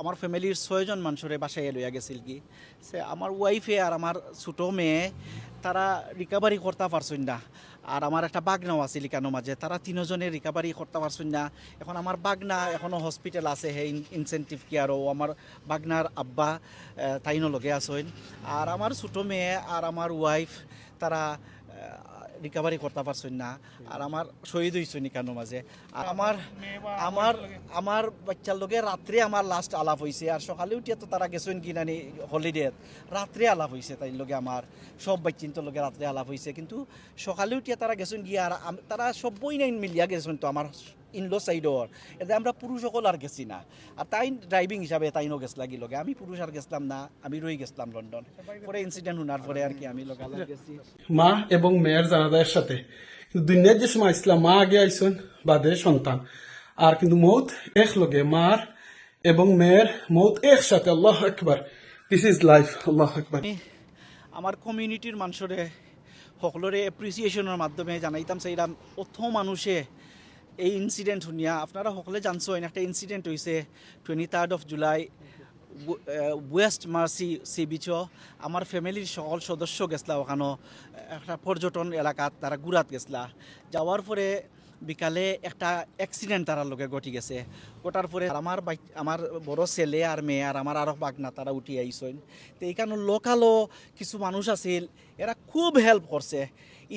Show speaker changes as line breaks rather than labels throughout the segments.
আমার ফ্যামিলির 6 জন মানুষরে বাসায় লইয়া গেছিল কি সে আমার ওয়াইফে আর আমার ছোটো মেয়ে তারা রিকাভারি করতে পারছেন না। আর আমার একটা বাগনাও আছিল কেন মাঝে তারা 3 জনে রিকাভারি করতে পারছেন না। এখন আমার বাগনা এখনও হসপিটাল আছে হে ইনসেন্টিভ কেয়ারও আমার বাগনার আব্বা তাইনও লগে আসেন। আর আমার ছোটো মেয়ে আর আমার ওয়াইফ তারা রিকাভারি করতে পারছেন না। আর আমার শহীদ হয়েছেন কেন মাঝে। আর আমার আমার আমার বাচ্চার লগে রাত্রে আমার লাস্ট আলাপ হয়েছে। আর সকালে উঠিয়া তো তারা গেছেন কি নানি হলিডে রাত্রে আলাপ হয়েছে তাই লগে আমার সব বাচ্চিন্তর লগে রাত্রে আলাপ হয়েছে। কিন্তু সকালে উঠিয়া তারা গেছেন গিয়া আর তারা সব্বই নাই মিলিয়া গেছেন তো আমার ইনলো সাইডর এতে আমরা পুরুষ সকল আর গেছি না। আর তাই ড্রাইভিং হিসাবে তাইনও গেছ লাগি লগে আমি পুরুষ আর গেছিলাম না আমি রয়ে গেছিলাম লন্ডন। পরে ইনসিডেন্ট শোনার পরে আর কি আমি লগালাগ গেছি
মা এবং মেয়ের জানাজার সাথে। কিন্তু দুনিয়ার যে সময় আসলাম মা আগে আইসন বাদে সন্তান আর কিন্তু মৌত এক লগে মার এবং মেয়ের মৌত একসাথে। আল্লাহ আকবার, দিস ইজ লাইফ। আল্লাহ আকবার।
আমার কমিউনিটির মানুষরে সকলরে এপ্রিসিয়েশনের মাধ্যমে জানাইতাম সেইরাম অত মানুষে এই ইনসিডেন্ট শুনিয়া আপনারা সকলে জানছেন একটা ইনসিডেন্ট হয়েছে 23rd of July West Mersea sea বিচও আমার ফ্যামিলির সকল সদস্য গেছলা ওখানে একটা পর্যটন এলাকাত তারা ঘুরাত গেছলা। যাওয়ার পরে বিকালে একটা অ্যাক্সিডেন্ট তারার লোকে ঘটি গেছে। ঘটার পরে আমার বড় ছেলে আর মেয়ে আর আমার আরও বাগনা তারা উঠি আইসেন। তো এইখানে লোকালও কিছু মানুষ আছিল এরা খুব হেল্প করছে।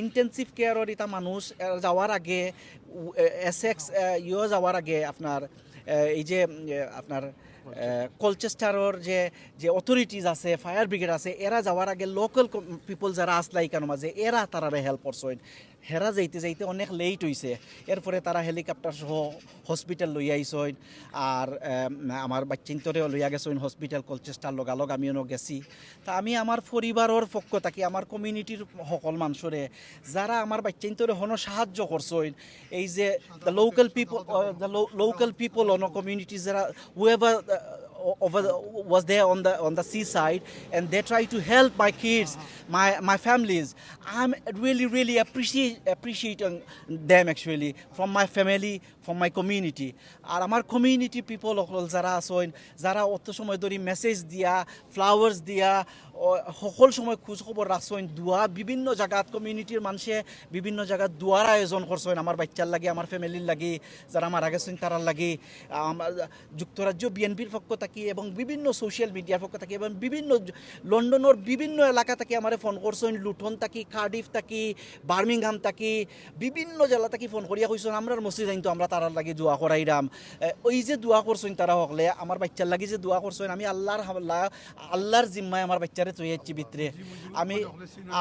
ইন্টেন্সিভ কেয়ারের এটা মানুষ যাওয়ার আগে এসেক্স যাওয়ার আগে আপনার এই যে আপনার কলচেস্টারের যে অথরিটিজ আছে ফায়ার ব্রিগেড আছে এরা যাওয়ার আগে লোকাল পিপল যারা আসলা এখানে মাঝে এরা তারা হেল্প করছেন। হেরা যাইতে যাইতে অনেক লেট হয়েছে। এরপরে তারা হেলিকপ্টার সহ হসপিটাল লই আইসেন। আর আমার বাচ্চিন্তরে লইয়া গেছেন হসপিটাল কলচেস্টার লগালগ আমিও গেছি। তা আমি আমার পরিবারের পক্ষ থাকি আমার কমিউনিটির সকল মানুষরে যারা আমার বাচ্চিন্তরে হনো সাহায্য করছেন এই যে the local people on communities যারা whoever was there on the seaside and they try to help my kids, my families. I'm really appreciating them actually from my family, from my community. আর আমার community people যারা আছেন যারা অত সময় ধরে message দিয়া flowers দিয়া সকল সময় খোঁজ খবর রাখছেন দোয়া বিভিন্ন জায়গাত কমিউনিটির মানুষে বিভিন্ন জায়গাত দোয়ার আয়োজন করছেন আমার বাচ্চার লাগে আমার ফ্যামিলির লাগে যারা মারা গেছেন তারার লাগে। যুক্তরাজ্য বিএনপির পক্ষ থাকি এবং বিভিন্ন সোশ্যাল মিডিয়ার পক্ষ থাকি এবং বিভিন্ন লন্ডনের বিভিন্ন এলাকা থেকে আমার ফোন করছেন লুটন থাকি কার্ডিফ থাকি বার্মিংহাম থাকি বিভিন্ন জেলা থাকি ফোন করিয়া কইছেন আমরা মসজিদ আইন তো আমরা তারার লাগে দোয়া করাইরাম। ওই যে দোয়া করছেন তারা হকলে আমার বাচ্চার লাগে যে দোয়া করছেন আমি আল্লাহর জিম্মায় আমার বাচ্চারে তৈয়াচ্ছি ভিতরে আমি।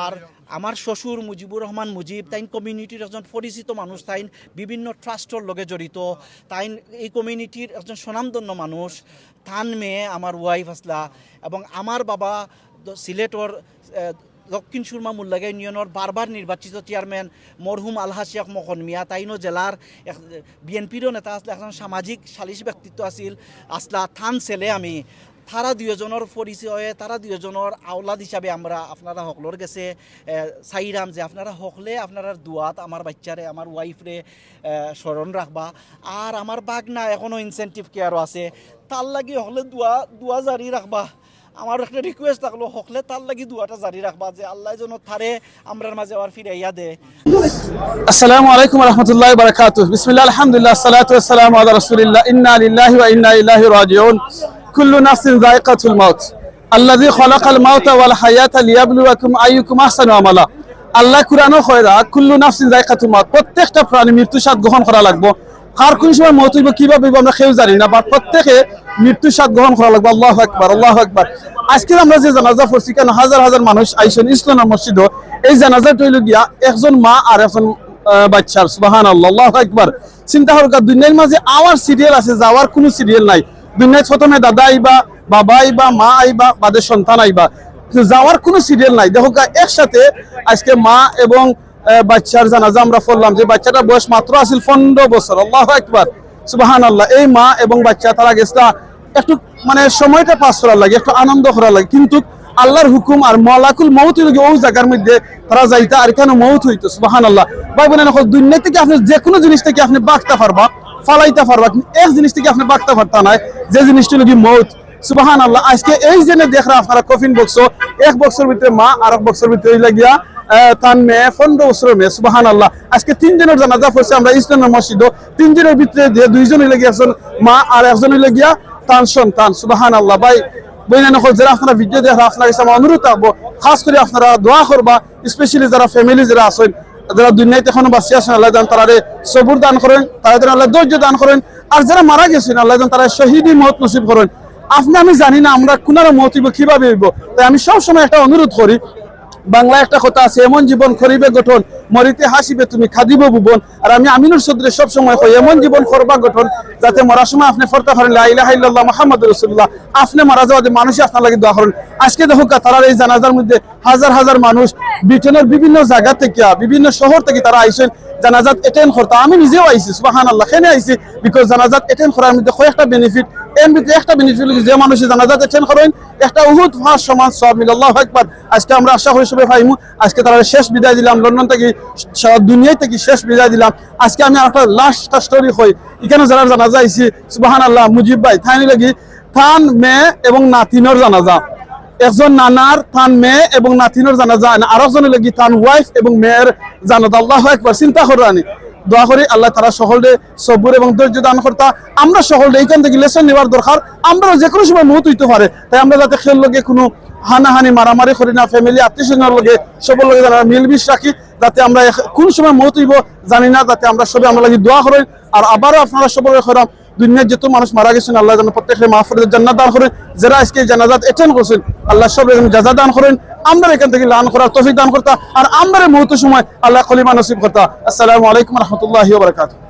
আর আমার শ্বশুর মুজিবুর রহমান মুজিব তাইন কমিউনিটির একজন পরিচিত মানুষ তাইন বিভিন্ন ট্রাস্টর লগে জড়িত তাইন এই কমিউনিটির একজন স্বনামধন্য মানুষ তান মেয়ে আমার ওয়াইফ আসলা এবং আমার বাবা সিলেটর দক্ষিণ সুরমা মুল্লাগা ইউনিয়নের বারবার নির্বাচিত চেয়ারম্যান মরহুম আলহা শেখ মখন মিয়া তাইনও জেলার বিএনপিরও নেতা আসলে একজন সামাজিক সালিশ ব্যক্তিত্ব আসলা থান ছেলে আমি তারা দুজনের পরিচয়ে তারা দুজনের আওলাদ হিসাবে আমরা আপনারা সকলের গেছে চাইরাম যে আপনারা সকলে আপনারা দোয়াত আমার বাচ্চারে আমার ওয়াইফরে স্মরণ রাখবা। আর আমার বাগনা এখনও ইনসেন্টিভ কেয়ারও আছে তার লাগি সকলে দোয়া জারি রাখবা। আমার একটা রিকোয়েস্ট থাকলো সকলে তার লাগি দোয়াটা জারি রাখবা যে আল্লাহ যেন থারে আমরার মাঝে আবার ফিরাইয়া দে।
আসসালামু আলাইকুম ওয়া রাহমাতুল্লাহি ওয়া বারাকাতুহু। বিসমিল্লাহ আলহামদুলিল্লাহ সালাতু ওয়াসসালামু আলা রাসূলিল্লাহ ইন্না লিল্লাহি ওয়া ইন্না ইলাইহি রাজিউন। কুল্লু নাফসিন যায়কাতুল মাউত আল্লাযী খালাকাল মাউতা ওয়াল হায়াতা লিয়াবলুয়াকুম আইয়ুকুম আহসানু আমালা। আল্লাহ কুরআনও কইরা কুল্লু নাফসিন যায়কাতুল মাউত প্রত্যেকটা প্রাণী মৃত্যু স্বাদ গ্রহণ করা লাগবে। কার কোন সময় মওত হইব কিভাবে হইব আমরা কেউ জানি না বাট প্রত্যেকে মৃত্যু স্বাদ গ্রহণ করা লাগবে। আল্লাহু আকবার, আল্লাহু আকবার। আজকে আমরা যে জানাজা পড়ছি কেন হাজার হাজার মানুষ আইসেন ইসলামের মসজিদে এই জানাজাটা হইল গিয়া একজন মা আর একজন বাচ্চার। সুবহানাল্লাহ, আল্লাহু আকবার। চিন্তা করো দুনিয়ার মাঝে আওয়ার সিরিয়াল আছে যাওয়ার কোনো সিরিয়াল নাই। দুনিয়ায় প্রথমে দাদা আইবা বাবা আইবা মা আইবা বাদে সন্তান আইবা যাওয়ার কোনো সিরিয়াল নাই। দেখো একসাথে আজকে মা এবং বাচ্চার জানাজা আমরা পড়লাম যে বাচ্চাটার বয়স মাত্র আছিল 15 বছর। আল্লাহু আকবার, সুবহানাল্লাহ। এই মা এবং বাচ্চা তারা গেছলা একটু মানে সময়টা পাস করার লাগে একটু আনন্দ করার লাগে কিন্তু আল্লাহর হুকুম আর মালাকুল মউত হইল ওই জায়গার মধ্যে তারা যাইতা আর কেন মউত হইতো। সুবহানাল্লাহ। ভাই বোনেরা দুনিয়া থেকে আপনি যে কোনো জিনিস থেকে আপনি বাঁচতে পারবা ফালাইতে পারবা, কিন্তু এক জিনিস থেকে আপনি বাঁচতে পারতা না, যে জিনিসটা নাকি মৌত। সুবহানাল্লাহ। আজকে এই যে দেখরা আপনারা কফিন বক্স, এক বক্সের ভিতরে মা আর এক বক্সের ভিতরে লাগিয়া তার মেয়ে 15 বছরের মেয়ে। সুবহানাল্লাহ। আজকে 3 জনের জানাজা পড়ছে আমরা ইসলামের মসজিদে, 3 জনের ভিতরে 2 জন হইলে গিয়া একজন মা আর একজন হইলে গিয়া তার সন্তান। সুবহানাল্লাহ। ভাই বইনা নকল যারা আপনারা ভিডিও দেখরা আপনার কাছে আমার অনুরোধ থাকবো, খাস করে আপনারা দোয়া করবা, স্পেশালি যারা ফ্যামিলি যারা আছেন, যারা দুনিয়াতে এখনো বাঁচিয়ে আছেন, আল্লাহ যেন তারা সবুর দান করেন, তারা যেন আল্লাহ ধৈর্য দান করেন, আর যারা মারা গেছেন আল্লাহ যেন তারা শহীদি মত নসিব করেন। আপনি আমি জানি না আমরা কোনার মত হইব কিভাবে হইব, তাই আমি সবসময় একটা অনুরোধ করি, বাংলা একটা কথা আছে, এমন জীবন করিবে গঠন, মরিতে হাসিবে তুমি খাদিব ভুবন। আর আমি আমিনুর সদরে সব সময় কই, এমন জীবন করবা গঠন যাতে মরার সময় আপনি ফরতে পারেন লা ইলাহা ইল্লাল্লাহ মুহাম্মাদুর রাসূলুল্লাহ। আপনি মারা যাওয়া মানুষ আপনার লাগি দোয়া করেন। আজকে দেখো তারা এই জানাজার মধ্যে হাজার হাজার মানুষ ব্রিটেনের বিভিন্ন জায়গা থেকে, বিভিন্ন শহর থেকে তারা আইছেন জানাজাত অ্যাটেন্ড করতে। আমি নিজেও আইছি, সুবহানাল্লাহ। কেন আইছি? বিকজ জানাজাত অ্যাটেন্ড করার মধ্যে কয়েকটা বেনিফিট, এর ভিতরে একটা বেনিফিট যে মানুষের জানাজাত অ্যাটেন্ড করেন একটা উহুদ ফাঁস সমান সওয়াব মিলে। আল্লাহু আকবার। আজকে আমরা আশা করি সবাই পাইমু। আজকে তারা শেষ বিদায় দিলাম, লন্ডন থেকে দুনিয়া থেকে শেষ বিদায় দিলাম। আজকে আমি একটা লাস্টটা স্টোরি কই, এখানে যারা জানাজা আইছি সুবহানাল্লাহ, মুজিব ভাই থানি লাগি থান মেয়ে এবং নাতিনের জানাজা, একজন নানার থান মেয়ে এবং নাতিনের জানাজা, আর একজন লাগি থান ওয়াইফ এবং মেয়ের জানাজা। আল্লাহু আকবার। চিন্তা করানি দোয়া করি আল্লাহ তারা সকলে সবুর এবং ধৈর্য দান করতা। আমরা সকলে এইখান থেকে লেসন নেওয়ার দরকার, আমরা যে কোনো সময় মৌত হইতে পারে, তাই আমরা যাতে খেল লগে কোনো হানাহানি মারামারি করি না, ফ্যামিলি আত্মীয়স্বজনের লগে সবার লগে যারা মিলবিশ রাখি, যাতে আমরা কোন সময় মৌত হইব জানি না, যাতে আমরা সবাই আমরা লাগি দোয়া করেন। আর আবারও আপনারা সবাই করাম, দুনিয়ার যত মানুষ মারা গেছেন আল্লাহ যেন প্রত্যেকের মাহফুরের জান্নাত দান করেন, যারা আজকে জানাজাত অ্যাটেন্ড করছেন আল্লাহ সব জাযা দান করেন, আমরা এখান থেকে লান করার তৌফিক দান করতা, আর আমরা মৌতের সময় আল্লাহ কলিমা নসিব করতা। আসসালামু আলাইকুম ওয়া রাহমাতুল্লাহি ওয়া বারাকাতুহু।